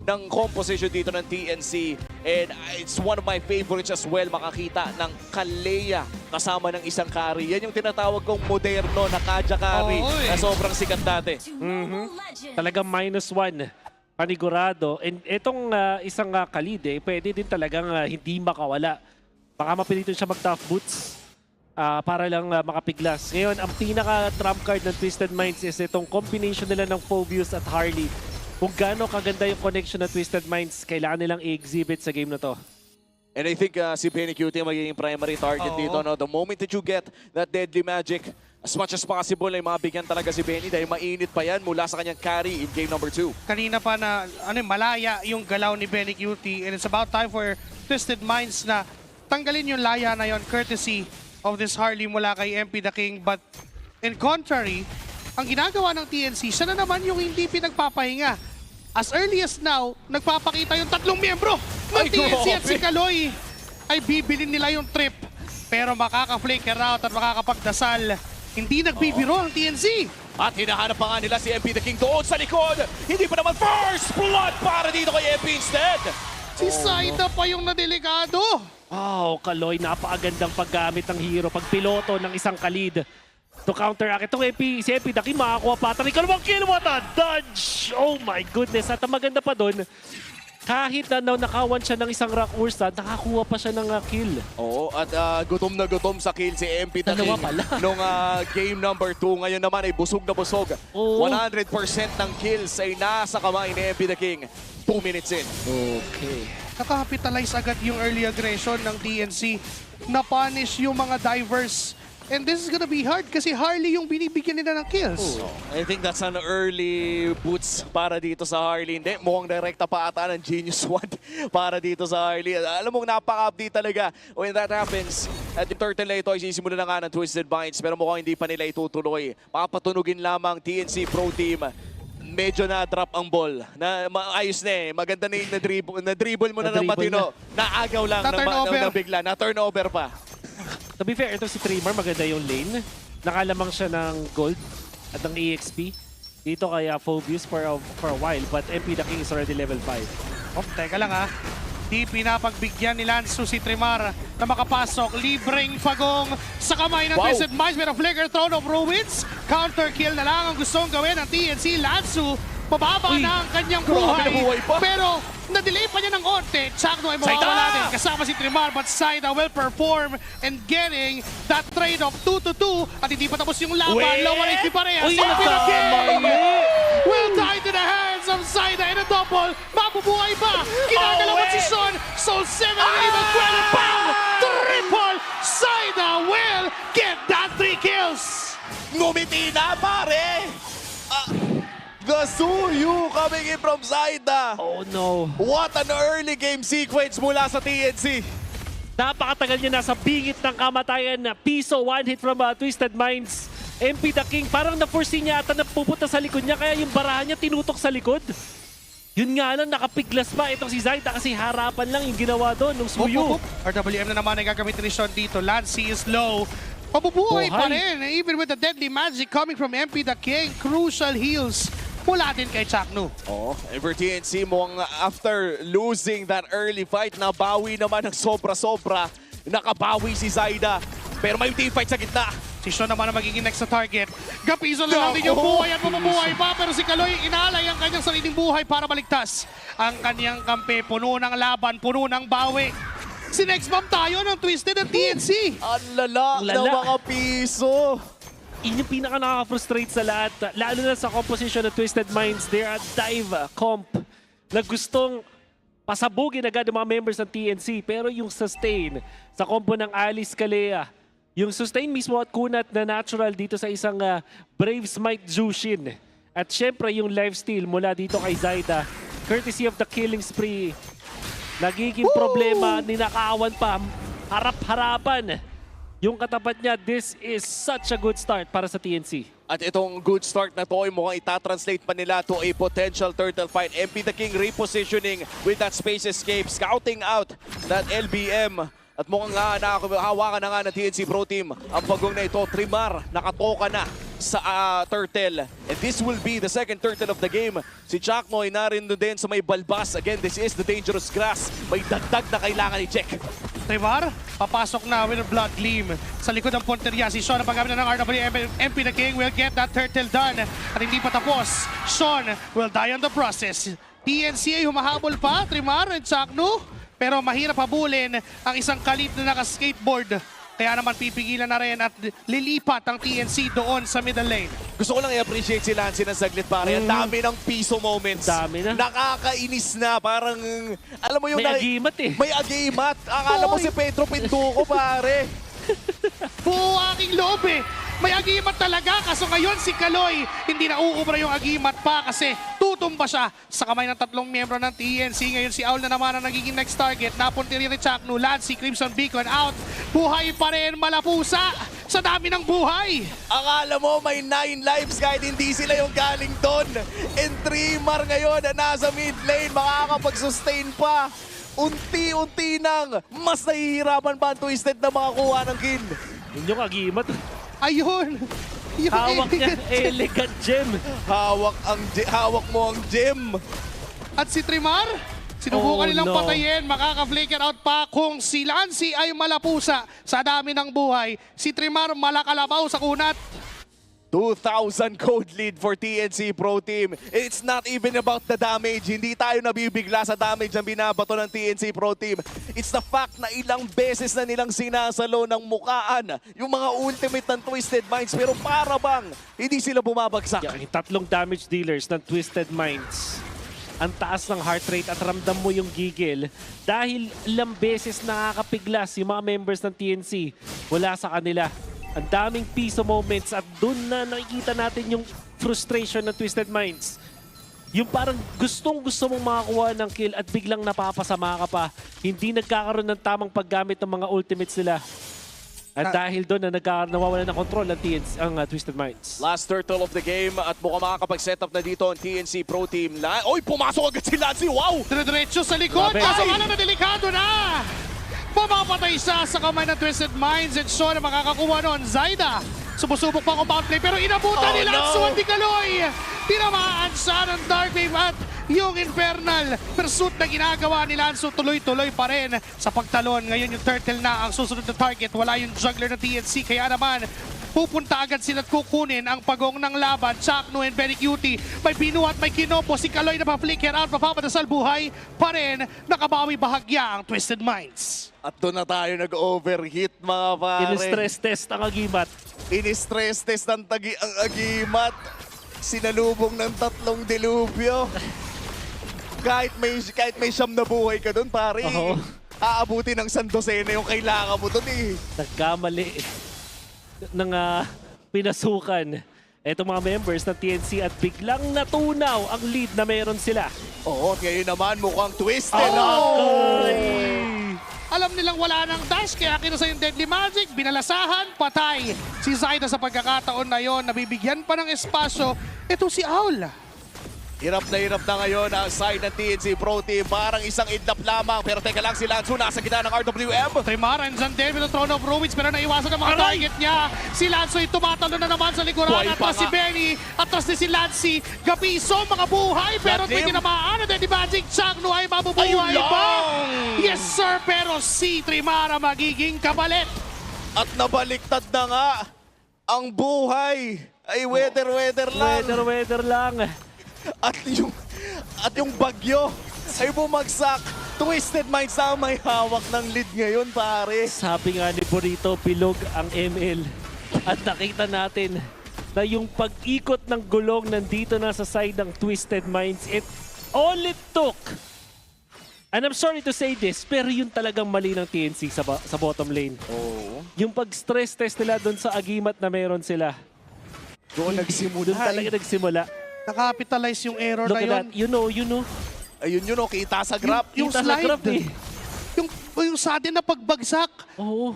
ng composition dito ng TNC. And it's one of my favorites as well, makakita ng Kalea kasama ng isang carry. Yan yung tinatawag kong moderno na Kaja carry na sobrang sikat dati. Talagang -1 panigurado. And itong isang Khalid, pwede din talagang hindi makawala. Baka mapilitin siya mag-tough boots para lang makapiglas. Ngayon, ang pinaka-trump card ng Twisted Minds is itong combination nila ng Phobius at Harley. Kung gaano kaganda yung connection ng Twisted Minds, kailangan nilang i-exhibit sa game na to. And I think si Benny QT magiging primary target dito. No? The moment that you get that deadly magic, as much as possible ay mabigyan talaga si Benny dahil mainit pa yan mula sa kanyang carry in game number 2. Kanina pa na malaya yung galaw ni Benny QT, and it's about time for Twisted Minds na tanggalin yung laya na yon courtesy of this Harley mula kay MP the King. But in contrary, ang ginagawa ng TNC, siya na naman yung hindi pinagpapahinga. As early as now, nagpapakita yung tatlong miyembro ng TNC at si Kaloy ay bibilin nila yung trip. Pero makaka-flicker out at makakapagdasal. Hindi nagbibiro ang TNC. At hinahanap pa nga nila si MP the King doon sa likod. Hindi pa naman first blood para dito kay MP instead. Si Saida pa yung nadelikado. Wow, Kaloy, napakagandang paggamit ng hero, pagpiloto ng isang Khalid to counteract. Itong si MP Daki makakuha pa. Kalawang kill, what a dodge! Oh my goodness. At ang maganda pa doon, kahit na nakawan siya ng isang Rock Ursa, nakakuha pa siya ng kill. Oo, at gutom na gutom sa kill si MP the King nung game number 2. Ngayon naman ay busog na busog. 100% ng kills ay nasa kamay ni MP the King. 2 minutes in. Okay. Nakakapitalize agad yung early aggression ng TNC. Na-punish yung mga divers. And this is gonna be hard kasi Harley yung binibigyan nila ng kills. I think that's an early boots para dito sa Harley. Hindi, mukhang direkta pa ata ng Genius Squad para dito sa Harley. Alam mong napaka-update talaga when that happens. At yung turtle na ito ay sisimula na nga ng Twisted Minds pero mukhang hindi pa nila itutuloy. Papatunugin lamang TNC Pro Team. Medyo na-drop ang ball. Ayos na eh. Maganda na yung na-dribble mo na ng matino. Naagaw lang ng bigla. Na-turnover pa. To be fair, ito si Trimmer, maganda yung lane. Nakalamang siya ng gold at ng EXP. Dito kaya Phobius for a while, but MP the King is already level 5. Oh, teka lang ha. Di pinapagbigyan ni Lansu si Trimar na makapasok. Libreng pagong sa kamay ng Twisted Minds. Pero Flicker Throne of Ruins. Counter kill na lang ang gustong gawin ng TNC. Lansu, mababa na ang kanyang buhay. Pero na-delay pa niya ng onte. Chakno ay mawawala din kasama si Trimar, but Saida will perform and getting that trade of 2-2. At hindi pa tapos yung laban. Lower HP parehas. Will die to the hands of Saida in a double. Mabubuhay pa. Kinagalawan si Sean. Soul 7 and even 12 pound. Triple. Saida will get that 3 kills. Ngumiti na pare! Gasuyu coming in from Zaida. Oh no. What an early game sequence mula sa TNC. Napakatagal niya nasa bingit ng kamatayan na piso. One hit from Twisted Minds. MP the King, parang na-foresee niya ata na pupunta sa likod niya, kaya yung barahan niya tinutok sa likod. Yun nga lang, nakapiglas pa itong si Zaida kasi harapan lang yung ginawa doon ng Suyu. RWM na naman ay gagamitin ni Sean dito. Lancy is low. Pabubuhay pa rin. Even with the deadly magic coming from MP the King, crucial heals mula din kay Chakno. Ever TNC mo after losing that early fight, nabawi naman ng sobra-sobra. Nakabawi si Zaida. Pero may team fight sa gitna. Si Sean naman ang magiging next sa target. Gapizo na lang din yung buhay at mabubuhay pa. Pero si Kaloy inaalay ang kanyang sariling buhay para baligtas ang kanyang kampe. Puno ng laban, puno ng bawi. Si next bomb tayo ng Twisted at TNC. Ang lala ng mga piso. Yun yung pinaka nakaka-frustrate sa lahat. Lalo na sa composition ng Twisted Minds. They're a dive comp na gustong pasabugin agad ng mga members ng TNC. Pero yung sustain sa combo ng Alice Kalea, yung sustain mismo at kunat na natural dito sa isang Brave Smite Jushin. At syempre yung lifesteal mula dito kay Zaida, courtesy of the killing spree. Nagiging problema, ninakawan pa, harap-harapan. Yung katapat niya, this is such a good start para sa TNC. At itong good start na to ay mukhang itatranslate pa nila to a potential turtle fight. MP the King repositioning with that space escape, scouting out that LBM. At mukhang nga nakahawakan na nga ng TNC Pro Team. Ang pagong na ito, Trimar, nakatoka na sa turtle. And this will be the second turtle of the game. Si Chakmoy narin din sa may balbas. Again, this is the dangerous grass. May dagdag na kailangan i-check. Trevor, papasok na with a blood gleam. Sa likod ng punteriya, si Sean ang paggamit na ng RW MP the King will get that turtle done. At hindi pa tapos, Sean will die on the process. TNC ay humahabol pa, Trimar and Chakno. Pero mahirap habulin ang isang kalit na naka-skateboard. Kaya naman pipigilan na rin at lilipat ang TNC doon sa middle lane. Gusto ko lang i-appreciate si Lancy ng saglit, pare. Ang dami ng piso moments. Dami na. Nakakainis na. Parang, alam mo yung... May agimat eh. May agimat. Akala mo si Pedro Pintuco, pare. Buo aking loob eh. May agimat talaga, kaso ngayon si Kaloy hindi na uubra yung agimat pa kasi tutumba siya sa kamay ng tatlong miyembro ng TNC. Ngayon si Aul na naman ang nagiging next target. Napunti rin ni Chakno, Lancy, Crimson Beacon out. Buhay pa rin, Malapusa sa dami ng buhay. Akala mo may 9 lives kahit hindi sila yung galing doon. And Trimar ngayon na nasa mid lane, makakapag-sustain pa. Unti-unti nang mas nahihirapan pa ang Twisted na makakuha ng kill. Yun yung agimat. Ayun. Yung Hawak niya, elegant gem. elegant gem. Hawak mo ang gem. At si Trimar, sinubukan Oh, nilang no. patayin, makaka-flicker out pa kung si Lancy ay malapusa sa dami ng buhay. Si Trimar malakalabaw sa kunat. 2,000 code lead for TNC Pro Team. It's not even about the damage. Hindi tayo nabibigla sa damage ang binabato ng TNC Pro Team. It's the fact na ilang beses na nilang sinasalo ng mukaan yung mga ultimate ng Twisted Minds pero para bang hindi sila bumabagsak. Yung tatlong damage dealers ng Twisted Minds. Ang taas ng heart rate at ramdam mo yung gigil dahil ilang beses nakakapiglas yung mga members ng TNC wala sa kanila. Ang daming piso moments at doon na nakikita natin yung frustration ng Twisted Minds. Yung parang gustong-gusto mong makakuha ng kill at biglang napapasama ka pa. Hindi nagkakaroon ng tamang paggamit ng mga ultimates nila. At dahil doon na nawawala ng control ang TNC, ang Twisted Minds. Last turtle of the game at mukhang makakapag-setup na dito ang TNC Pro Team. Oy, pumasok agad si Lancy! Wow! Dire-diretso sa likod, Grabe. kaso alam na delikado na! Pumapatay siya sa kamay ng Twisted Minds and Sean ang makakakuha nun. Zaida, sumusubok pa compound play pero inabutan Oh, ni Lanzo no. at Kaloy. Tinamaan siya ng Dark Wave at yung Infernal pursuit na ginagawa ni Lanzo tuloy-tuloy pa rin sa pagtalon. Ngayon yung Turtle na ang susunod na target. Wala yung juggler ng TNC kaya naman pupunta agad sila at kukunin ang pagong ng laban. Chakno and Very Cutie. May binuhat, may kinopo. Si Kaloy na pa-flicker out, papapadasal buhay pa rin. Nakabawi bahagya ang Twisted Minds. At doon na tayo nag-overheat mga pare. In-stress test ang agimat. In-stress test ang agimat. Sinalubong ng tatlong dilubyo. kahit may siyam na buhay ka doon, pare. Oo. Aabuti ng Sandosena yung kailangan mo doon eh. Nagkamali ng pinasukan etong mga members ng TNC at biglang natunaw ang lead na meron sila. Oo, ngayon naman mukhang Twisted. Alam nilang wala ng dash, kaya kinasa yung Deadly Magic, binalasahan, patay. Si Zaida sa pagkakataon na yon, nabibigyan pa ng espasyo. Ito si Aul. Hirap na ngayon ang side ng TNC Pro Team. Parang isang idlap lamang. Pero teka lang, si Lanzo nasa gitna ng RWM. Trimar and Zandel with the Throne of Ruins pero naiwasan ang mga target niya. Si Lanzo ay tumatalo na naman sa likuran. Buhay pa Atras si nga. Benny, atras ni si Lancy. Gapiso, mga buhay pero Latim. may tinamaan. Ang Deadly Magic, Chakno ay mabubuhay Ayun pa. lang. Yes sir, pero si Trimara magiging kabalit. At nabaliktad na nga ang buhay. Ay weather lang. Weather lang. At yung bagyo ay bumagsak. Twisted Minds na may hawak ng lead ngayon, pare. Sabi nga ni Burrito, bilog ang ML. At nakita natin na yung pag-ikot ng gulong nandito na sa side ng Twisted Minds. All it took, and I'm sorry to say this, pero yun talagang mali ng TNC sa bottom lane. Oo. Yung pag-stress test nila doon sa agimat na meron sila. Doon nagsimula. Doon talaga nagsimula. Nakapitalize yung error Look na at yun. that. You know. Ayun yun, kita sa graph. Yung Kita sa slide. graph eh. Yung sa atin na pagbagsak. Oo.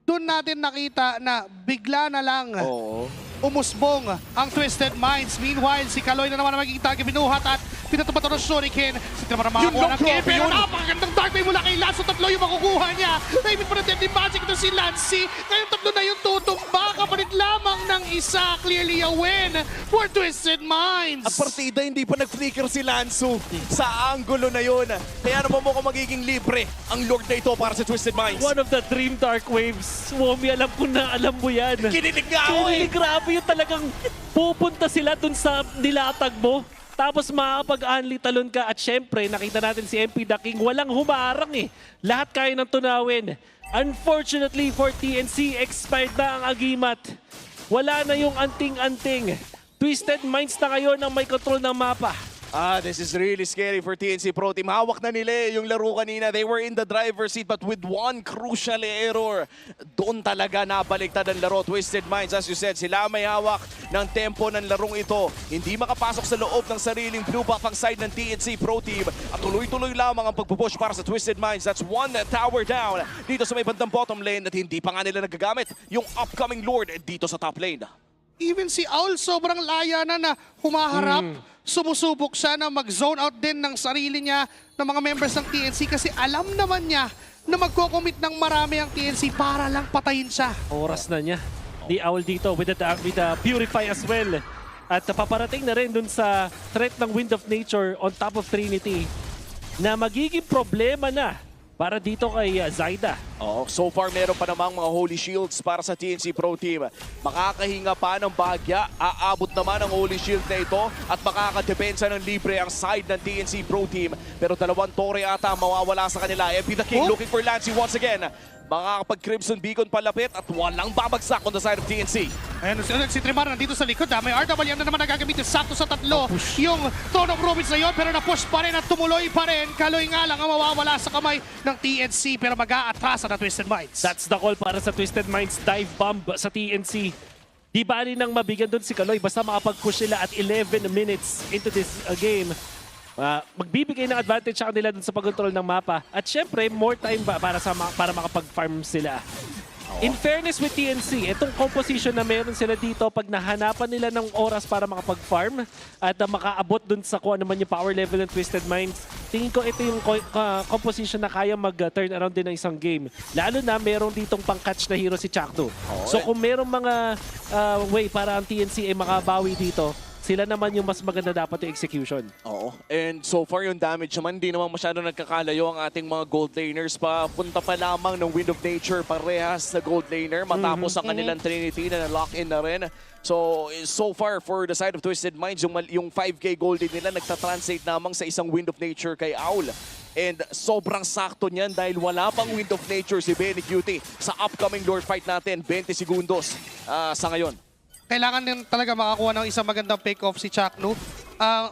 Doon natin nakita na bigla na lang. Oo. umusbong ang Twisted Minds. Meanwhile, si Kaloy na naman ang magiging target, binuhat at pinatupat ng Shuriken. Si Tira para Yun makakuha lang, ng kill, grabe pero yun. napakagandang dark wave mula kay Lance. So, tatlo yung makukuha niya. Naimit pa ng Deadly Magic ito si Lancy. Ngayon tatlo na yung tutumba. Kapalit lamang ng isa. Clearly a win for Twisted Minds. At partida, hindi pa nag-flicker si Lanzo sa angulo na yun. Kaya naman mo magiging libre ang Lord na ito para sa Twisted Minds. One of the dream dark waves. Womi, alam ko na, alam mo yan. Kinilig nga ako eh. Grabe yung talagang pupunta sila dun sa nilatag mo. Tapos makakapag-unli talon ka. At syempre, nakita natin si MP The King. Walang humarang eh. Lahat kaya ng tunawin. Unfortunately for TNC, expired na ang agimat. Wala na yung anting-anting. Twisted Minds na ngayon ang may control ng mapa. This is really scary for TNC Pro Team. Hawak na nila yung laro kanina. They were in the driver's seat but with one crucial error. Doon talaga nabaliktad ang laro. Twisted Minds, as you said, sila may hawak ng tempo ng larong ito. Hindi makapasok sa loob ng sariling blue buff ang side ng TNC Pro Team. At tuloy-tuloy lamang ang pagpupush para sa Twisted Minds. That's one tower down dito sa may bandang bottom lane at hindi pa nga nila nagagamit yung upcoming Lord dito sa top lane. Even si Owl sobrang laya na humaharap. Sumusubok siya na mag-zone out din ng sarili niya ng mga members ng TNC kasi alam naman niya na magko-commit ng marami ang TNC para lang patayin siya. Oras na niya. Ni Owl dito with the Purify as well. At paparating na rin dun sa threat ng Wind of Nature on top of Trinity na magiging problema na para dito kay Zaida. So far meron pa namang mga Holy Shields para sa TNC Pro Team. Makakahinga pa ng bahagya, aabot naman ang Holy Shield na ito at makakadepensa ng libre ang side ng TNC Pro Team. Pero dalawang tore ata mawawala sa kanila. MP The King looking for Lancy once again. Makakapag-Crimson Beacon palapit at walang babagsak on the side of TNC. Ayan, si Trimar nandito sa likod. May RWM na naman nagagamit. Sakto sa tatlo. Yung Throne of Rubens na yun, pero na-push pa rin at tumuloy pa rin. Kaloy nga lang ang mawawala sa kamay ng TNC, pero mag-aatrasa na Twisted Minds. That's the call para sa Twisted Minds. Dive bomb sa TNC. Di bali nang mabigyan doon si Kaloy basta makapag-push sila at 11 minutes into this game. Magbibigay ng advantage sa kanila dun sa pag-control ng mapa. At syempre, more time para makapag-farm sila. In fairness with TNC, itong composition na meron sila dito, pag nahanapan nila ng oras para makapag-farm at makaabot dun sa kung ano man yung power level ng Twisted Minds, tingin ko ito yung composition na kaya mag-turn around din ng isang game. Lalo na meron ditong pang-catch na hero si Chakdo. So kung merong mga way para ang TNC ay makabawi dito, sila naman yung mas maganda dapat yung execution. Oo. And so far yung damage naman, hindi naman masyado nagkakalayo ang ating mga gold laners. Punta pa lamang ng Wind of Nature, parehas na gold laner. Matapos ang kanilang Trinity na lock-in na rin. So far for the side of Twisted Minds, yung 5k gold nila nagtatranslate namang sa isang Wind of Nature kay Owl. And sobrang sakto niyan dahil wala pang Wind of Nature si Benny Cutie sa upcoming Lord fight natin. 20 segundos sa ngayon. Kailangan din talaga makakuha ng isang magandang pick-off si Chakno.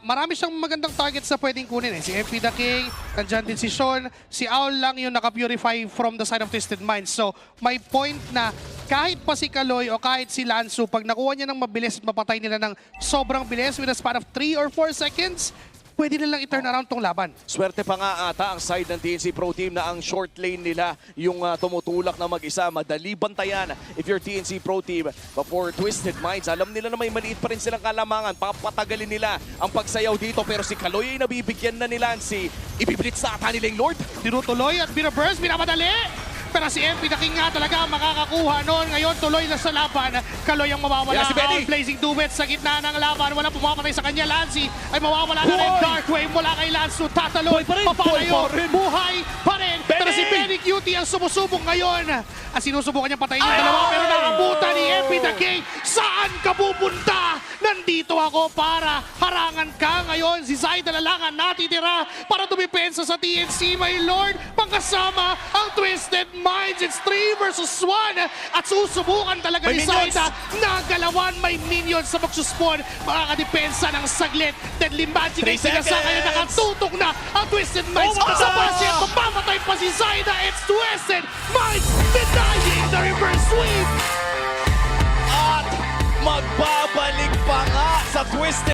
Marami siyang magandang targets na pwedeng kunin eh. Si MP The King, nandyan din si Sean. Si Owl lang yung naka-purify from the side of Twisted Minds. So, may point na kahit pa si Kaloy o kahit si Lansu, pag nakuha niya ng mabilis at mapatay nila ng sobrang bilis with a span of 3 or 4 seconds, pwede nilang i-turn around tong laban. Swerte pa nga ata ang side ng TNC Pro Team na ang short lane nila yung tumutulak na mag-isa. Madali bantayan if you're TNC Pro Team. But for Twisted Minds, alam nila na may maliit pa rin silang kalamangan. Papatagalin nila ang pagsayaw dito. Pero si Kaloy ay nabibigyan na ni Lancy. Ibiblitz na ata nila yung Lord. Tinutuloy at binaburst, binamadali! Pero si MP The King nga talaga ang makakakuha noon. Ngayon tuloy na sa laban. Kaloy ang mawawala. Yan si Benny. Owl Blazing Duet sa gitna ng laban. Walang pumapatay sa kanya. Lancy ay mawawala na rin. Dark Wave mula kay Lansu. Tataloy. Papalayo. Buhay pa rin. Pero si Benny Cutie ang sumusubok ngayon. At sinusubukan niya patayin yung dalawa. Pero nakabuta ni MP The King. Saan ka pupunta? Nandito ako para harangan ka ngayon. Si Zaida na lang ang natitira para dumipensa sa TNC, my lord. Pangkasama ang Twisted Minds. It's 3 versus 1. At susubukan talaga May ni minions. Zaida na galawan. May minions sa magsuspawn. Makakadepensa ng saglit. Deadly Magic ay 3 sinasa. Kaya seconds. nakatutok na ang Twisted Minds. Oh my Sa God! pasyent, mapamatay pa si Zaida. It's Twisted Minds denying the reverse sweep. At magbabalik pa nga sa Twisted